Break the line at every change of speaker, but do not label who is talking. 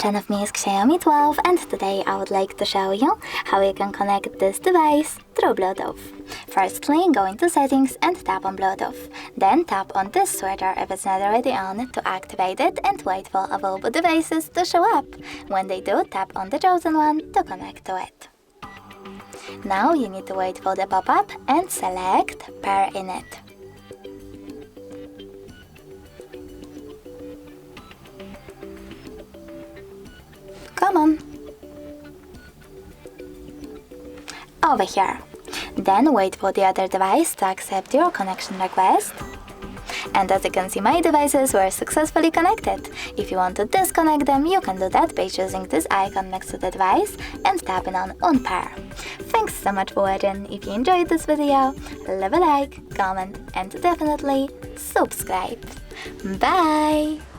attention, of me is Xiaomi 12, and today I would like to show you how you can connect this device through Bluetooth. Firstly, go into settings and tap on Bluetooth. Then tap on this switcher if it's not already on to activate it and wait for available devices to show up. When they do, tap on the chosen one to connect to it. Now you need to wait for the pop-up and select Pair in it. Come on. Over here. Then wait for the other device to accept your connection request. And as you can see, my devices were successfully connected. If you want to disconnect them, you can do that by choosing this icon next to the device and tapping on unpair. Thanks so much for watching. If you enjoyed this video, leave a like, comment and definitely subscribe. Bye!